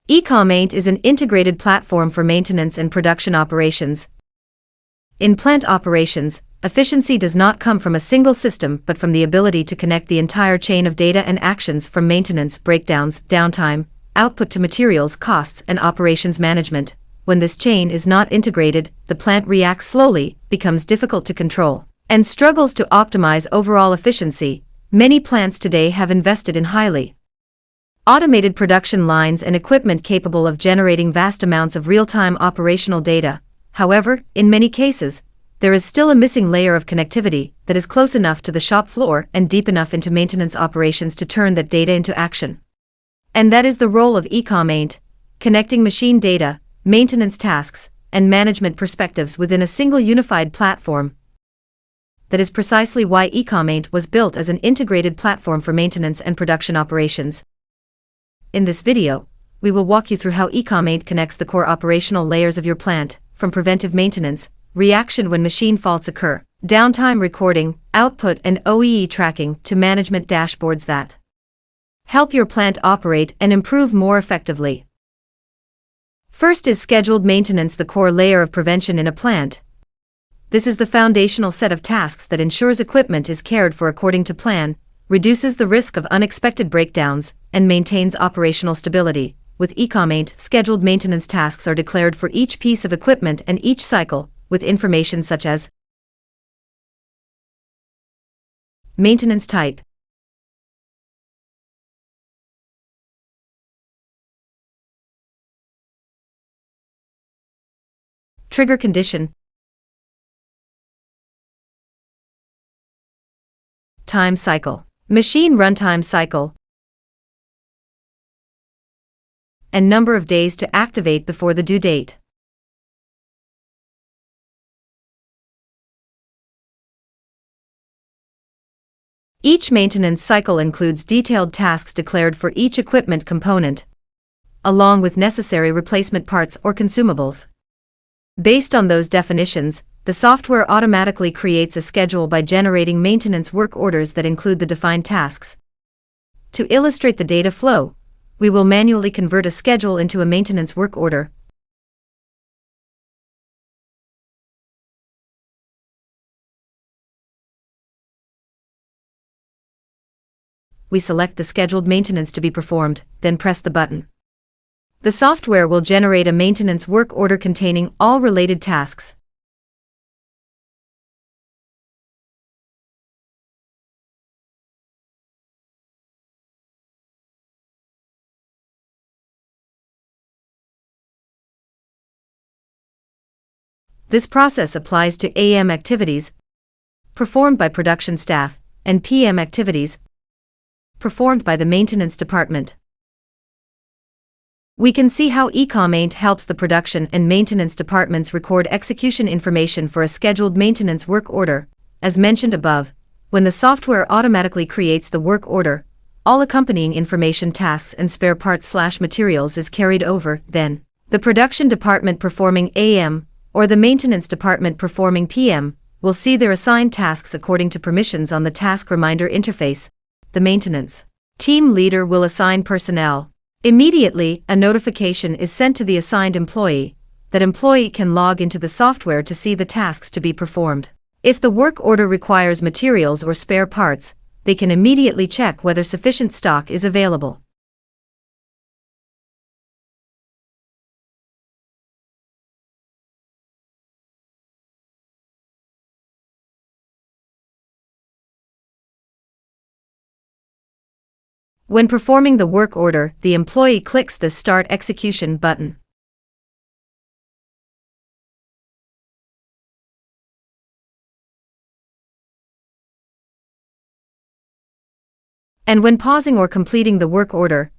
Ecomaint is an integrated platform for maintenance and production operations. In plant operations, efficiency does not come from a single system but from the ability to connect the entire chain of data and actions from maintenance, breakdowns, downtime, output to materials, costs, and operations management. When this chain is not integrated, the plant reacts slowly, becomes difficult to control, and struggles to optimize overall efficiency. Many plants today have invested in highly automated production lines and equipment capable of generating vast amounts of real-time operational data. However, in many cases, there is still a missing layer of connectivity that is close enough to the shop floor and deep enough into maintenance operations to turn that data into action. And that is the role of Ecomaint, connecting machine data, maintenance tasks, and management perspectives within a single unified platform. That is precisely why Ecomaint was built as an integrated platform for maintenance and production operations. In this video, we will walk you through how Ecomaint connects the core operational layers of your plant, from preventive maintenance, reaction when machine faults occur, downtime recording, output and OEE tracking, to management dashboards that help your plant operate and improve more effectively. First is scheduled maintenance, the core layer of prevention in a plant. This is the foundational set of tasks that ensures equipment is cared for according to plan, reduces the risk of unexpected breakdowns, and maintains operational stability. With Ecomaint, scheduled maintenance tasks are declared for each piece of equipment and each cycle, with information such as maintenance type, trigger condition, time cycle, machine runtime cycle, and number of days to activate before the due date. Each maintenance cycle includes detailed tasks declared for each equipment component, along with necessary replacement parts or consumables. Based on those definitions, the software automatically creates a schedule by generating maintenance work orders that include the defined tasks. To illustrate the data flow, we will manually convert a schedule into a maintenance work order. We select the scheduled maintenance to be performed, then press the button. The software will generate a maintenance work order containing all related tasks. This process applies to AM activities performed by production staff and PM activities performed by the maintenance department. We can see how Ecomaint helps the production and maintenance departments record execution information for a scheduled maintenance work order. As mentioned above, when the software automatically creates the work order, all accompanying information, tasks and spare parts/materials is carried over. Then, the production department performing AM or the maintenance department performing PM will see their assigned tasks according to permissions on the task reminder interface. The maintenance team leader will assign personnel. Immediately, a notification is sent to the assigned employee. That employee can log into the software to see the tasks to be performed. If the work order requires materials or spare parts, they can immediately check whether sufficient stock is available. When performing the work order, the employee clicks the Start Execution button. And when pausing or completing the work order,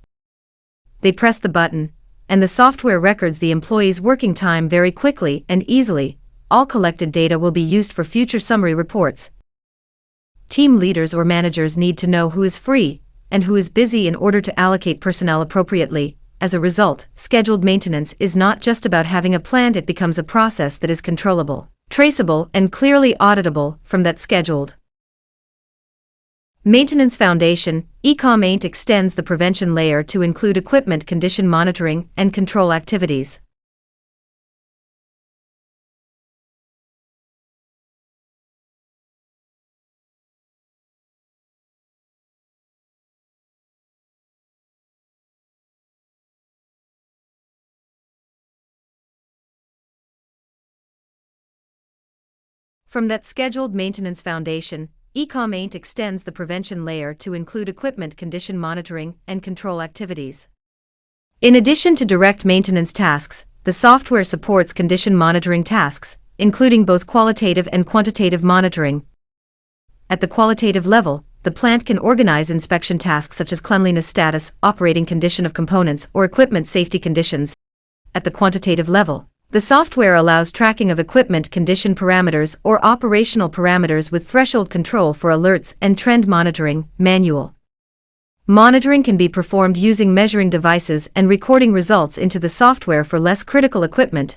they press the button, and the software records the employee's working time very quickly and easily. All collected data will be used for future summary reports. Team leaders or managers need to know who is free and who is busy in order to allocate personnel appropriately. As a result, scheduled maintenance is not just about having a plan, it becomes a process that is controllable, traceable, and clearly auditable from that scheduled Maintenance Foundation, Ecomaint extends the prevention layer to include equipment condition monitoring and control activities. From that scheduled maintenance foundation, Ecomaint extends the prevention layer to include equipment condition monitoring and control activities. In addition to direct maintenance tasks, the software supports condition monitoring tasks, including both qualitative and quantitative monitoring. At the qualitative level, the plant can organize inspection tasks such as cleanliness status, operating condition of components, or equipment safety conditions. At the quantitative level, the software allows tracking of equipment condition parameters or operational parameters with threshold control for alerts and trend monitoring. Manual monitoring can be performed using measuring devices and recording results into the software for less critical equipment.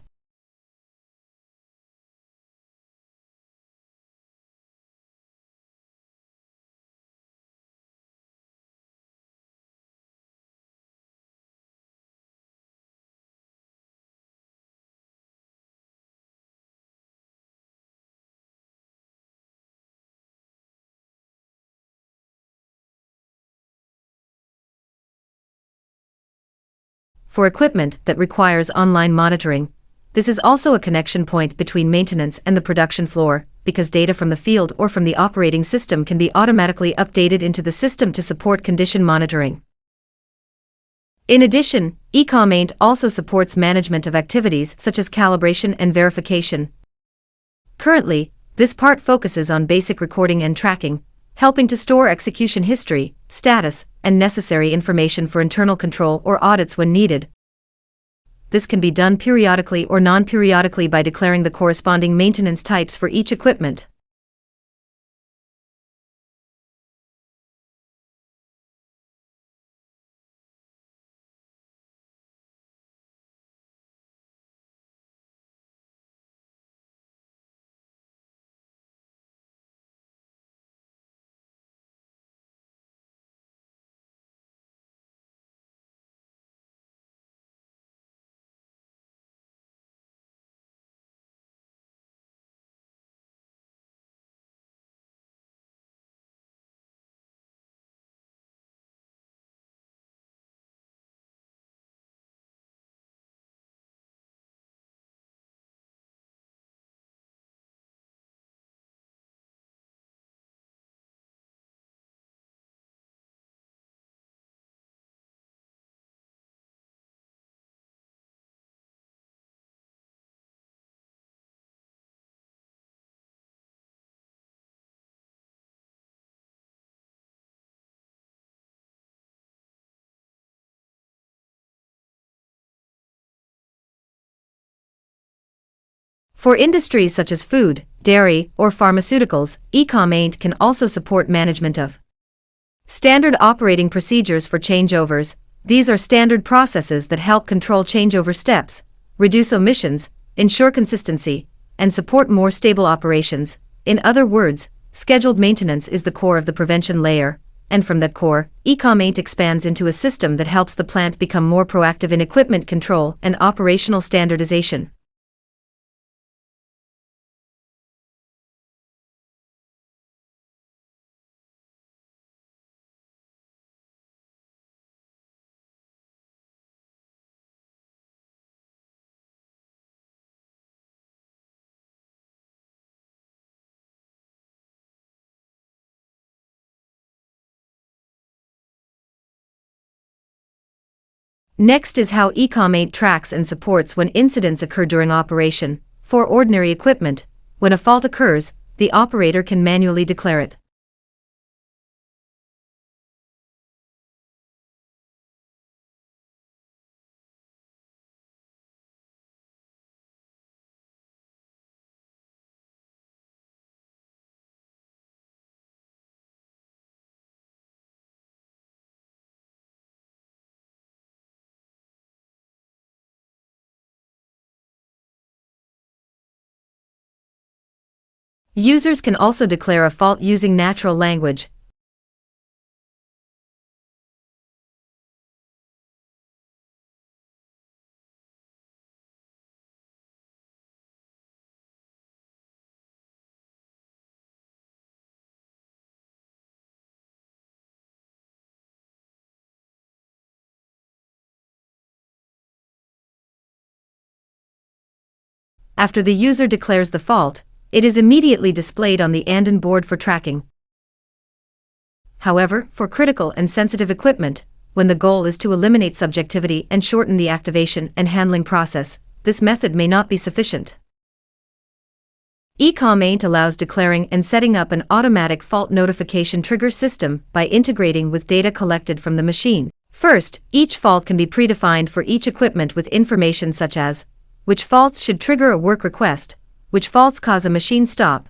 For equipment that requires online monitoring, this is also a connection point between maintenance and the production floor, because data from the field or from the operating system can be automatically updated into the system to support condition monitoring. In addition, Ecomaint also supports management of activities such as calibration and verification. Currently, this part focuses on basic recording and tracking, helping to store execution history, status, and necessary information for internal control or audits when needed. This can be done periodically or non-periodically by declaring the corresponding maintenance types for each equipment. For industries such as food, dairy, or pharmaceuticals, Ecomaint can also support management of standard operating procedures for changeovers. These are standard processes that help control changeover steps, reduce omissions, ensure consistency, and support more stable operations. In other words, scheduled maintenance is the core of the prevention layer, and from that core, Ecomaint expands into a system that helps the plant become more proactive in equipment control and operational standardization. Next is how Ecomaint tracks and supports when incidents occur during operation. For ordinary equipment, when a fault occurs, the operator can manually declare it. Users can also declare a fault using natural language. After the user declares the fault, it is immediately displayed on the ANDN board for tracking. However, for critical and sensitive equipment, when the goal is to eliminate subjectivity and shorten the activation and handling process, this method may not be sufficient. Ecomaint allows declaring and setting up an automatic fault notification trigger system by integrating with data collected from the machine. First, each fault can be predefined for each equipment with information such as which faults should trigger a work request, which faults cause a machine stop,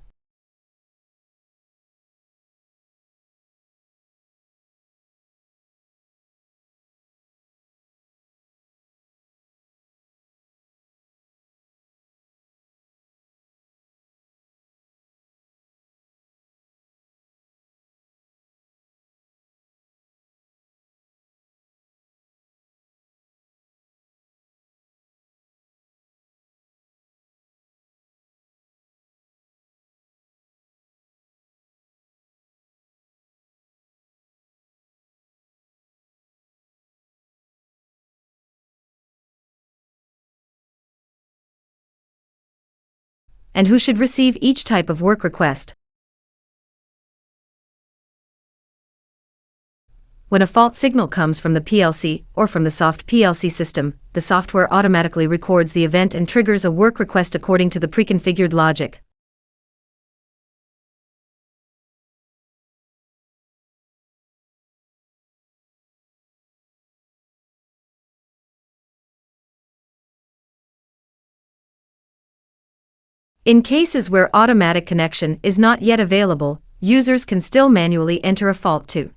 and who should receive each type of work request. When a fault signal comes from the PLC or from the soft PLC system, the software automatically records the event and triggers a work request according to the preconfigured logic. In cases where automatic connection is not yet available, users can still manually enter a fault to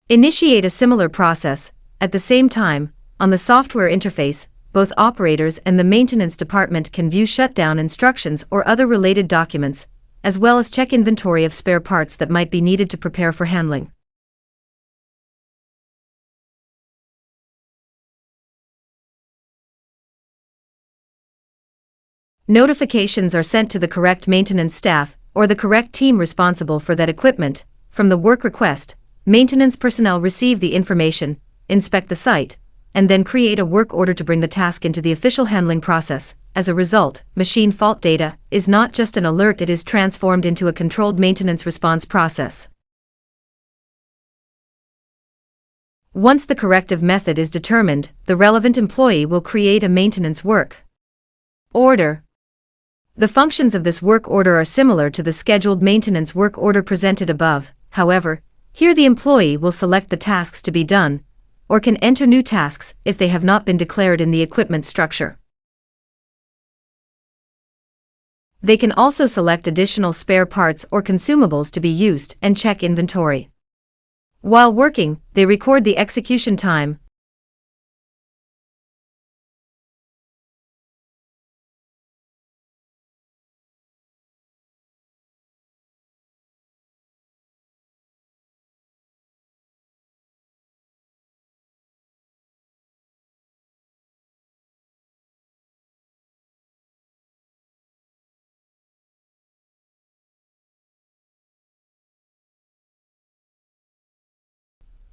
initiate a similar process. At the same time, on the software interface, both operators and the maintenance department can view shutdown instructions or other related documents, as well as check inventory of spare parts that might be needed to prepare for handling. Notifications are sent to the correct maintenance staff or the correct team responsible for that equipment. From the work request, maintenance personnel receive the information, inspect the site, and then create a work order to bring the task into the official handling process. As a result, machine fault data is not just an alert, it is transformed into a controlled maintenance response process. Once the corrective method is determined, the relevant employee will create a maintenance work order. The functions of this work order are similar to the scheduled maintenance work order presented above. However, here the employee will select the tasks to be done, or can enter new tasks if they have not been declared in the equipment structure. They can also select additional spare parts or consumables to be used and check inventory. While working, they record the execution time,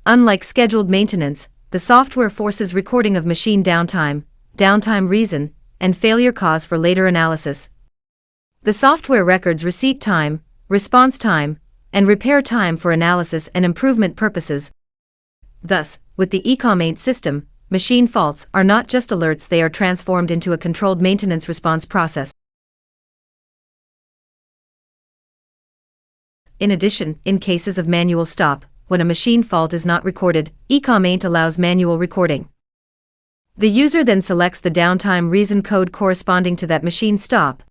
unlike scheduled maintenance. The software forces recording of machine downtime, downtime reason, and failure cause for later analysis. The software records receipt time, response time, and repair time for analysis and improvement purposes. Thus, with the Ecomaint system, machine faults are not just alerts, they are transformed into a controlled maintenance response process. In addition, in cases of manual stop, when a machine fault is not recorded, Ecomaint allows manual recording. The user then selects the downtime reason code corresponding to that machine stop.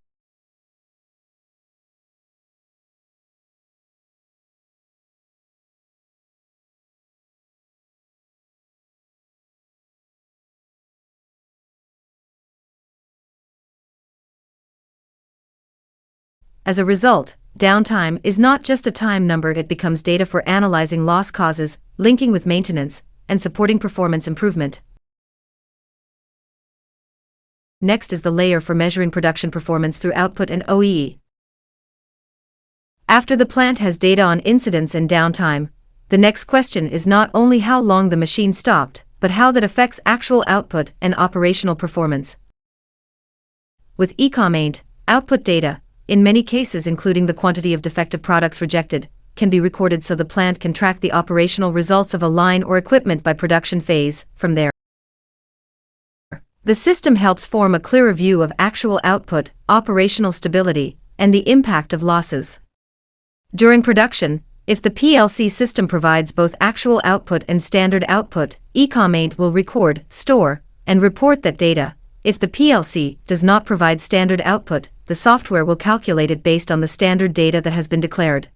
As a result, downtime is not just a time number, it becomes data for analyzing loss causes, linking with maintenance, and supporting performance improvement. Next is the layer for measuring production performance through output and OEE. After the plant has data on incidence and downtime, the next question is not only how long the machine stopped, but how that affects actual output and operational performance. With Ecomaint, output data, in many cases including the quantity of defective products rejected, can be recorded so the plant can track the operational results of a line or equipment by production phase. From there, the system helps form a clearer view of actual output, operational stability, and the impact of losses. During production, if the PLC system provides both actual output and standard output, Ecomaint will record, store, and report that data. If the PLC does not provide standard output, the software will calculate it based on the standard data that has been declared.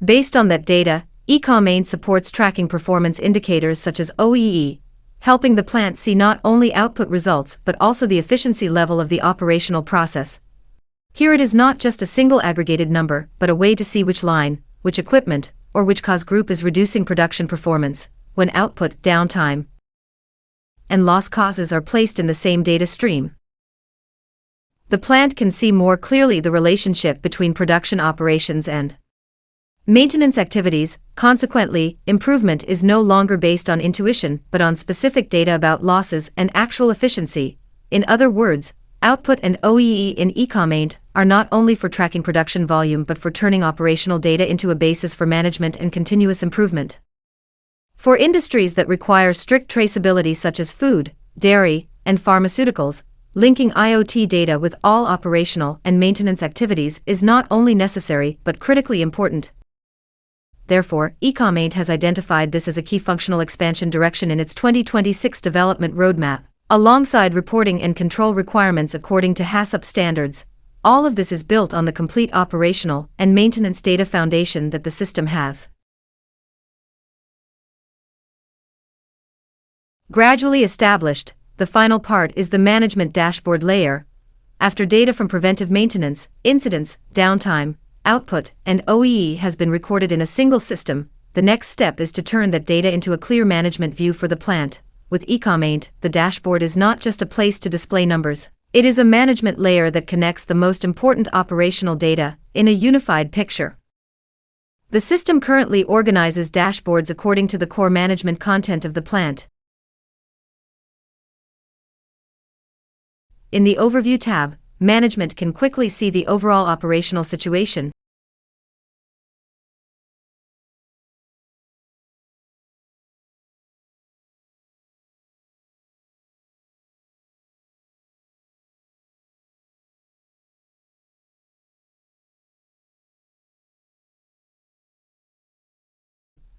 Based on that data, Ecomaint supports tracking performance indicators such as OEE, helping the plant see not only output results but also the efficiency level of the operational process. Here it is not just a single aggregated number, but a way to see which line, which equipment, or which cause group is reducing production performance, when output, downtime, and loss causes are placed in the same data stream. The plant can see more clearly the relationship between production operations and maintenance activities. Consequently, improvement is no longer based on intuition but on specific data about losses and actual efficiency. In other words, output and OEE in Ecomaint are not only for tracking production volume but for turning operational data into a basis for management and continuous improvement. For industries that require strict traceability such as food, dairy, and pharmaceuticals, linking IoT data with all operational and maintenance activities is not only necessary but critically important. Therefore, Ecomaint has identified this as a key functional expansion direction in its 2026 development roadmap, alongside reporting and control requirements according to HACCP standards. All of this is built on the complete operational and maintenance data foundation that the system has. Gradually established, the final part is the management dashboard layer. After data from preventive maintenance, incidents, downtime, output, and OEE has been recorded in a single system, the next step is to turn that data into a clear management view for the plant. With Ecomaint, the dashboard is not just a place to display numbers. It is a management layer that connects the most important operational data in a unified picture. The system currently organizes dashboards according to the core management content of the plant. In the Overview tab, management can quickly see the overall operational situation.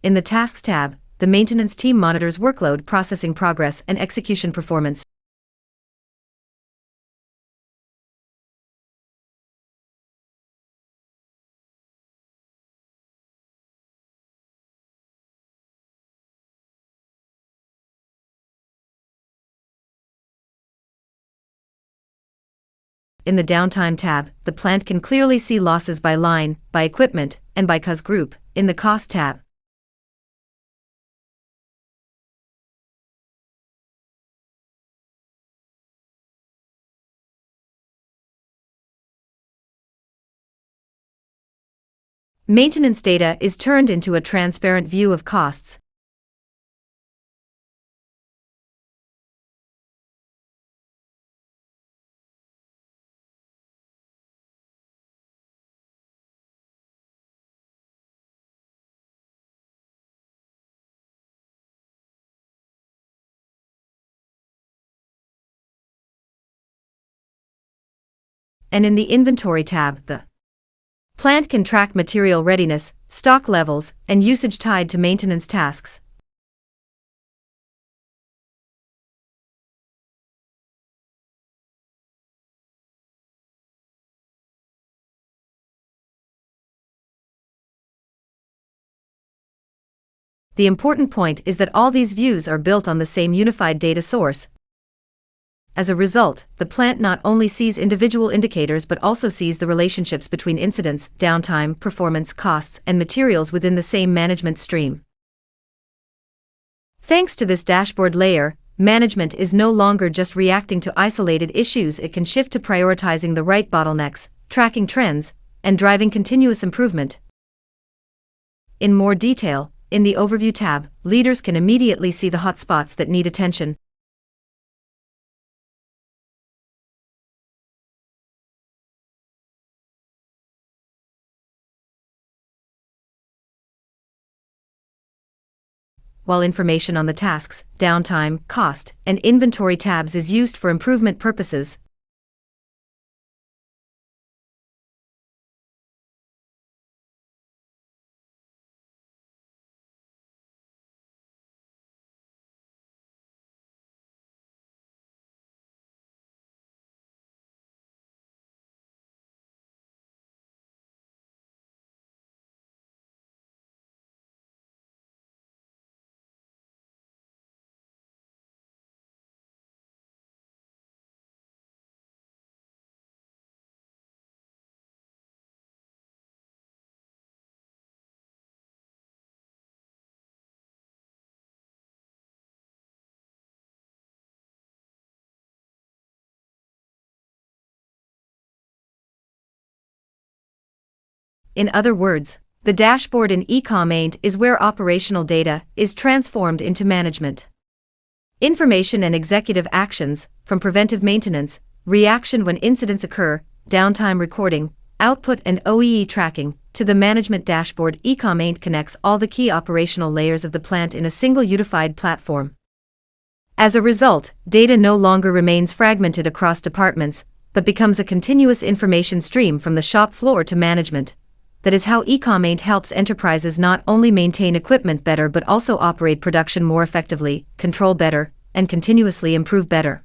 In the Tasks tab, the maintenance team monitors workload, processing progress, and execution performance. In the Downtime tab, the plant can clearly see losses by line, by equipment, and by cause group. In the Cost tab, maintenance data is turned into a transparent view of costs. And in the Inventory tab, the plant can track material readiness, stock levels, and usage tied to maintenance tasks. The important point is that all these views are built on the same unified data source. As a result, the plant not only sees individual indicators but also sees the relationships between incidents, downtime, performance, costs, and materials within the same management stream. Thanks to this dashboard layer, management is no longer just reacting to isolated issues. It can shift to prioritizing the right bottlenecks, tracking trends, and driving continuous improvement. In more detail, in the Overview tab, leaders can immediately see the hotspots that need attention. While information on the tasks, downtime, cost, and inventory tabs is used for improvement purposes. In other words, the dashboard in Ecomaint is where operational data is transformed into management information and executive actions, from preventive maintenance, reaction when incidents occur, downtime recording, output and OEE tracking, to the management dashboard. Ecomaint connects all the key operational layers of the plant in a single unified platform. As a result, data no longer remains fragmented across departments, but becomes a continuous information stream from the shop floor to management. That is how Ecomaint helps enterprises not only maintain equipment better but also operate production more effectively, control better, and continuously improve better.